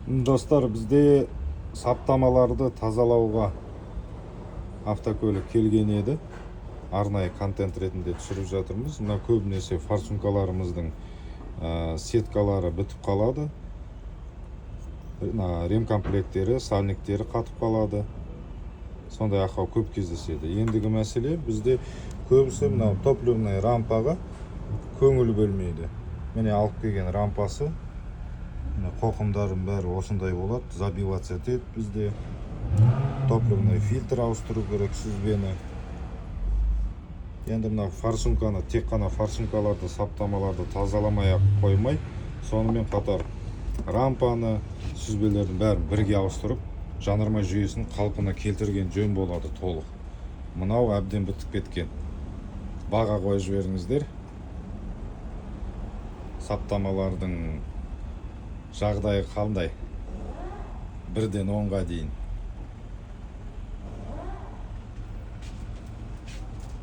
Достар, бізде саптамаларды тазалауға автокөлік келген еді. Арнайы контент ретінде түсіріп жатырмыз. Мына көбінесе форсункаларымыздың сеткалары бітіп қалады. Ремкомплекттері, сальниктері қатып қалады. Сондай ақау көп кездеседі. Ендігі мәселе, бізде көбісі мына топливный рампаға көңіл бөлмейді. Міне алып келген рампасы. Қоқымдардың бәрі осындай болады, забиваться етеді. Бізде топливный фильтр ауыстыру керек, сүзбені. Енді мына форсунканы, тек қана форсункаларды, саптамаларды тазаламай қоймай, сонымен қатар рампаны, сүзбелердің бәрін бірге ауыстырып, жанармай жүйесін қалпына келтірген жөн болады толық. Мынау әбден бітіп кеткен. Баға қойып жіберіңіздер. Саптамалардың жағдайы қандай? 1-ден 10-ға дейін.